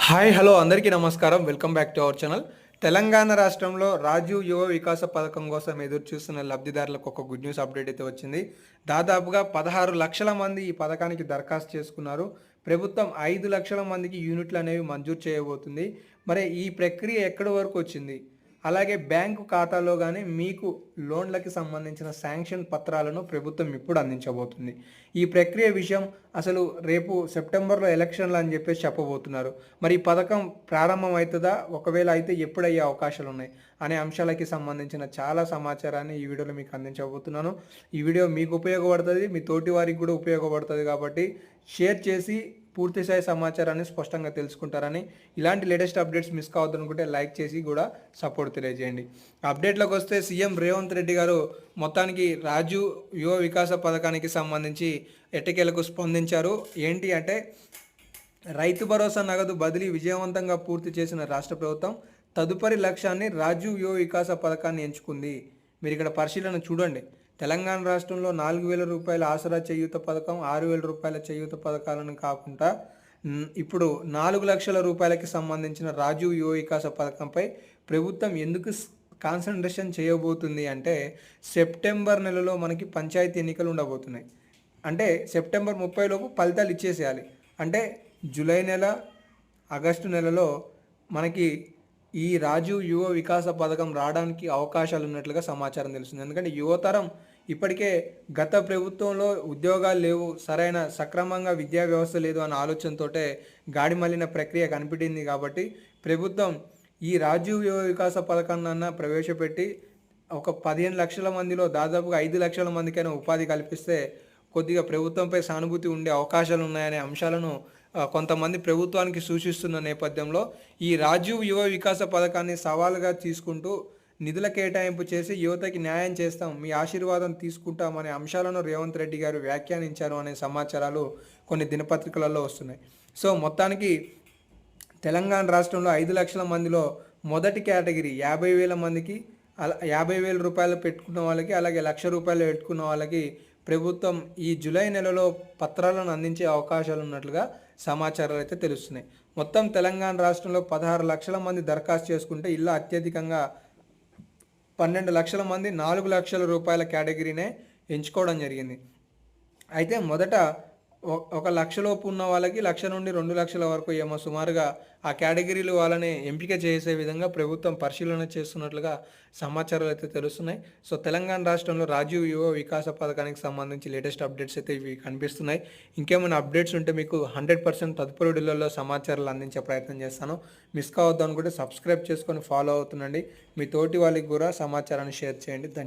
Hi hello అందరికీ నమస్కారం. Welcome back to our channel. Telangana రాష్ట్రంలో రాజీవ్ యువ వికాస పథకం కోసం ఎదురు చూస్తున్న లబ్ధిదారులకు ఒక గుడ్ న్యూస్ అప్డేట్ అయితే వచ్చింది. దాదాపుగా 16 లక్షల మంది ఈ పథకానికి దరఖాస్తు చేసుకున్నారు. ప్రభుత్వం 5 లక్షల మందికి యూనిట్లు అనేవి మంజూరు చేయబోతుంది. మరి ఈ ప్రక్రియ ఎక్కడి వరకు వచ్చింది? అలాగే బ్యాంకు ఖాతాలో కానీ మీకు లోన్లకి సంబంధించిన శాంక్షన్ పత్రాలను ప్రభుత్వం ఇప్పుడు అందించబోతుంది. ఈ ప్రక్రియ విషయం అసలు రేపు సెప్టెంబర్లో ఎలక్షన్లు అని చెప్పేసి చెప్పబోతున్నారు. మరి ఈ పథకం ప్రారంభం అవుతుందా? ఒకవేళ అయితే ఎప్పుడయ్యే అవకాశాలు ఉన్నాయి అనే అంశాలకి సంబంధించిన చాలా సమాచారాన్ని ఈ వీడియోలో మీకు అందించబోతున్నాను. ఈ వీడియో మీకు ఉపయోగపడుతుంది, మీ తోటి వారికి కూడా ఉపయోగపడుతుంది కాబట్టి షేర్ చేసి పూర్తిస్థాయి సమాచారాన్ని స్పష్టంగా తెలుసుకుంటారని, ఇలాంటి లేటెస్ట్ అప్డేట్స్ మిస్ కావద్దు అనుకుంటే లైక్ చేసి కూడా సపోర్ట్ తెలియజేయండి. అప్డేట్లోకి వస్తే సీఎం రేవంత్ రెడ్డి గారు మొత్తానికి రాజు యువ వికాస పథకానికి సంబంధించి ఎట్టకేలకు స్పందించారు. ఏంటి అంటే రైతు భరోసా నగదు బదిలీ విజయవంతంగా పూర్తి చేసిన రాష్ట్ర ప్రభుత్వం తదుపరి లక్ష్యాన్ని రాజు యువ వికాస పథకాన్ని ఎంచుకుంది. మీరు ఇక్కడ పరిశీలన చూడండి. తెలంగాణ రాష్ట్రంలో 4,000 రూపాయల ఆసరా చేయూత పథకం, 6,000 రూపాయల చేయూత పథకాలను కాకుండా ఇప్పుడు 4 లక్షల రూపాయలకి సంబంధించిన రాజీవ్ యువ వికాస పథకంపై ప్రభుత్వం ఎందుకు కాన్సన్ట్రేషన్ చేయబోతుంది అంటే సెప్టెంబర్ నెలలో మనకి పంచాయతీ ఎన్నికలు ఉండబోతున్నాయి. అంటే సెప్టెంబర్ 30 లోపు ఫలితాలు ఇచ్చేసేయాలి. అంటే జూలై నెల, ఆగస్టు నెలలో మనకి ఈ రాజీవ్ యువ వికాస పథకం రావడానికి అవకాశాలు ఉన్నట్లుగా సమాచారం తెలుస్తుంది. ఎందుకంటే యువతరం ఇప్పటికే గత ప్రభుత్వంలో ఉద్యోగాలు లేవు, సరైన సక్రమంగా విద్యా వ్యవస్థ లేదు అన్న ఆలోచనతోటే గాడి మళ్ళిన ప్రక్రియ కనిపించింది. కాబట్టి ప్రభుత్వం ఈ రాజీవ్ యువ వికాస పథకాన్ని ప్రవేశపెట్టి ఒక 15 లక్షల మందిలో దాదాపుగా 5 లక్షల మందికైనా ఉపాధి కల్పిస్తే కొద్దిగా ప్రభుత్వంపై సానుభూతి ఉండే అవకాశాలు ఉన్నాయనే అంశాలను కొంతమంది ప్రభుత్వానికి సూచిస్తున్న నేపథ్యంలో ఈ రాజీవ్ యువ వికాస పథకాన్ని సవాలుగా తీసుకుంటూ నిధుల కేటాయింపు చేసి యువతకి న్యాయం చేస్తాం, మీ ఆశీర్వాదం తీసుకుంటామనే అంశాలను రేవంత్ రెడ్డి గారు వ్యాఖ్యానించారు అనే సమాచారాలు కొన్ని దినపత్రికలలో వస్తున్నాయి. సో మొత్తానికి తెలంగాణ రాష్ట్రంలో 5 లక్షల మందిలో మొదటి కేటగిరీ 50,000 మందికి 50,000 రూపాయలు పెట్టుకున్న వాళ్ళకి, అలాగే 1,00,000 రూపాయలు పెట్టుకున్న వాళ్ళకి ప్రభుత్వం ఈ జూలై నెలలో పత్రాలను అందించే అవకాశాలు ఉన్నట్లుగా సమాచారాలు అయితే తెలుస్తున్నాయి. మొత్తం తెలంగాణ రాష్ట్రంలో 16 లక్షల మంది దరఖాస్తు చేసుకుంటే ఇలా అత్యధికంగా 12 లక్షల మంది 4 లక్షల రూపాయల కేటగిరీనే ఎంచుకోవడం జరిగింది. అయితే మొదట 1,00,000 లోపు ఉన్న వాళ్ళకి 1,00,000 నుండి 2 లక్షల వరకు ఏమో సుమారుగా ఆ కేటగిరీలు వాళ్ళని ఎంపిక చేసే విధంగా ప్రభుత్వం పరిశీలన చేస్తున్నట్లుగా సమాచారాలు అయితే తెలుస్తున్నాయి. సో తెలంగాణ రాష్ట్రంలో రాజీవ్ యువ వికాస పథకానికి సంబంధించి లేటెస్ట్ అప్డేట్స్ అయితే ఇవి కనిపిస్తున్నాయి. ఇంకేమైనా అప్డేట్స్ ఉంటే మీకు 100% తదుపరి వీడియోలలో సమాచారాలు అందించే ప్రయత్నం చేస్తాను. మిస్ కావద్దు అనుకుంటే సబ్స్క్రైబ్ చేసుకొని ఫాలో అవుతుండండి. మీ తోటి వాళ్ళకి కూడా సమాచారాన్ని షేర్ చేయండి.